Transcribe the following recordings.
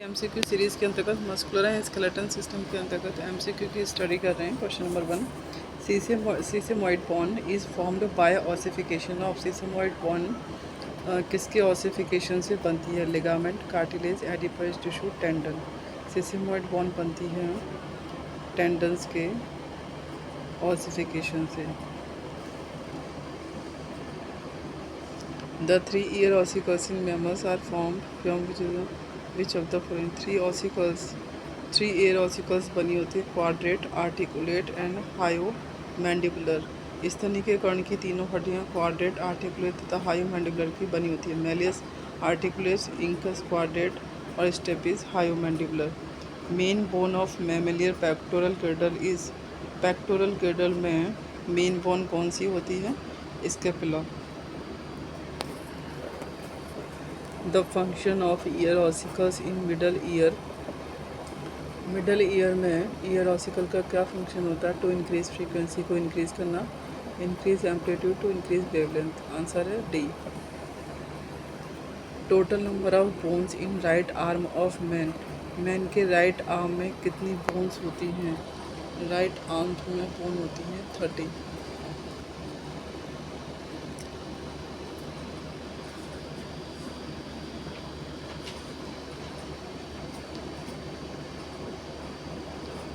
MCQ series के अंतर्गत muscular and skeleton system के अंतर्गत एमसीक्यू की स्टडी कर रहे हैं। Question number 1, sesamoid bone is formed by ossification of sesamoid bone किसके ऑसिफिकेशन से बनती है? Ligament, cartilage, adipoid tissue, tendon. Sesamoid bone बनती है टेंडन्स के ऑसिफिकेशन से। The 3-ear ossicles in mammals are formed from which of the following? 3-ear ossicles बनी होती है क्वाड्रेट, आर्टिकुलेट एंड हायोमैंडिबुलर। स्तनी के कर्ण की तीनों हड्डियाँ क्वाड्रेट, आर्टिकुलेट तथा हायोमैंडिबुलर की बनी होती है। मेलियस, आर्टिकुलेस, इंकस क्वाड्रेट और stapes hyomandibular. Main bone of mammalian pectoral girdle is. Pectoral girdle में मेन बोन कौन सी होती है? Scapula. The function of ear ossicles in middle ear. Middle ear में ईयर ऑसिकल का क्या फंक्शन होता है? टू इंक्रीज फ्रीक्वेंसी को इंक्रीज करना, increase amplitude, to increase wavelength. Answer है D. Total number of bones in right arm of man. Man के right arm में कितनी बोन्स होती हैं? राइट आर्म में बोन होती हैं 30।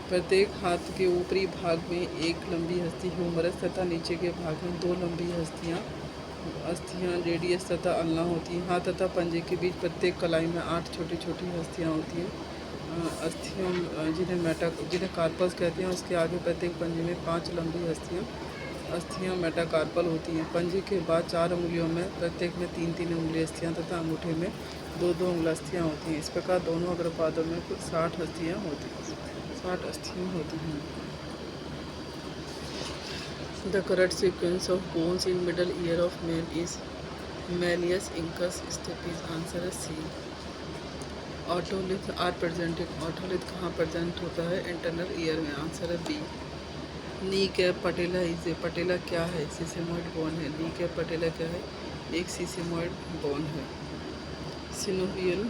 प्रत्येक हाथ के ऊपरी भाग में एक लंबी हस्ती ह्यूमरस तथा नीचे के भाग में दो लंबी अस्थियाँ रेडियस तथा अल्ना होती हैं। हाथ तथा पंजे के बीच प्रत्येक कलाई में 8 छोटी छोटी हस्तियाँ होती हैं। अस्थियों जिन्हें कार्पल्स कहते हैं, उसके आगे प्रत्येक पंजे में 5 लंबी अस्थियाँ मेटाकार्पल होती हैं। पंजे के बाद 4 उंगलियों में प्रत्येक में 3-3 उंगली अस्थियाँ तथा अंगूठे में 2-2 उंगली अस्थियाँ होती हैं। इस प्रकार दोनों अग्रपादों में कुल 60 अस्थियाँ होती हैं। The correct sequence of bones in middle ear of man is malleus, incus, stapes. Answer है C. Otolith are presented. Otolith कहाँ प्रेजेंट होता है? इंटरनल ईयर में। आंसर है B. Knee cap patella is A. Patella क्या है? सीसेमॉइड bone है। नी cap पटेला क्या है? एक सीसेमॉइड बोन है। Synovial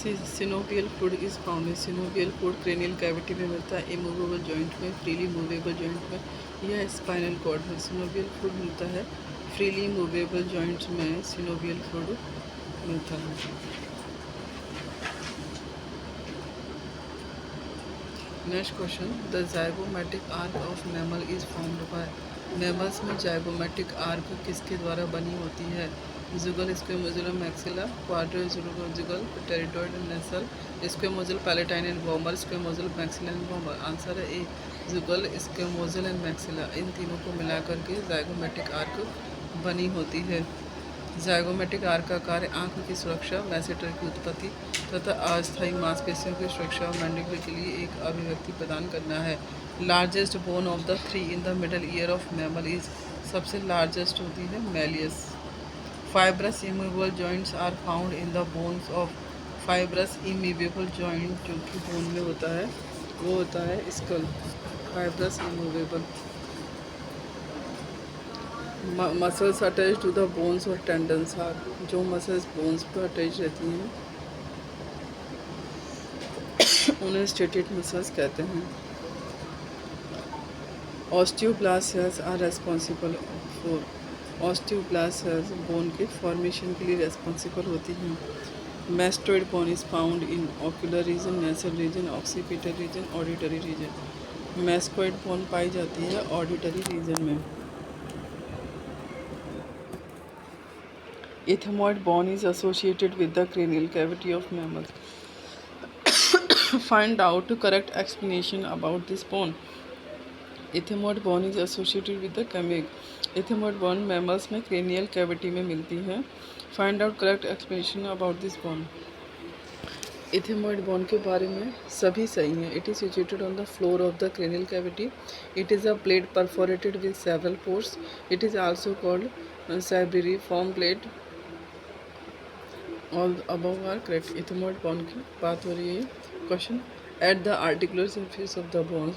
synovial fluid is found. Synovial fluid cranial cavity में मिलता है, इमूवेबल जॉइंट में, फ्रीली मूवेबल जॉइंट में या स्पाइनल कॉर्ड में। सिनोवियल फ्लूइड मिलता है फ्रीली मूवेबल जॉइंट्स में। सिनोवियल फ्लूइड मिलता है। Next question, the zygomatic arc of mammal is formed by. Mammals में जाइगोमेटिक आर्क किसके द्वारा बनी होती है? जुगल, स्क्वेमोजुलम maxilla, क्वाड्रोजुगल, टेरिटोइड, nasal, स्क्वेमोजुल, palatine and वॉमर, स्क्वेमोजुल, maxilla and वॉमर। Answer है ए, जुगल, स्क्वेमोजुल एंड मैक्सिला। इन तीनों को मिलाकर के जाइगोमेटिक आर्क बनी होती है। जाइगोमेटिक आर्क का कार्य आंख की सुरक्षा, मैसेटर की उत्पत्ति तथा अस्थायी मांसपेशियों की सुरक्षा और मैंडिबल के लिए एक अभिव्यक्ति प्रदान करना है। Largest bone of the 3 in the middle ear of mammal is. सबसे लार्जेस्ट होती है malleus. Fibrous immovable joints are found in the bones of. Fibrous immovable joint जो कि बोन में होता है वो होता है skull. Fibrous immovable. Muscles attach to the bones और टेंडन्स आर। जो मसल्स बोन्स पर अटैच रहती हैं उन्हें स्टेटेड मसल्स कहते हैं। Osteoblast cells are responsible for. Osteoblast cells bone के फॉर्मेशन के लिए रेस्पॉन्सिबल होती हैं। Mastoid bone is found in ocular region, nasal region, occipital region, auditory region. Mastoid bone पाई जाती है ऑडिटरी रीजन में। Ethmoid bone is associated with the cranial cavity of mammals. Find out correct explanation about this bone. Ethmoid bone is associated with the cameg. Ethmoid bone mammals में cranial cavity में मिलती है। Find out correct explanation about this bone. Ethmoid bone के बारे में सभी सही हैं। It is situated on the floor of the cranial cavity. It is a plate perforated with several pores. It is also called Siberiform plate. All above are correct. Ethmoid bone की बात हो रही है। Question, at the articular surface of the bone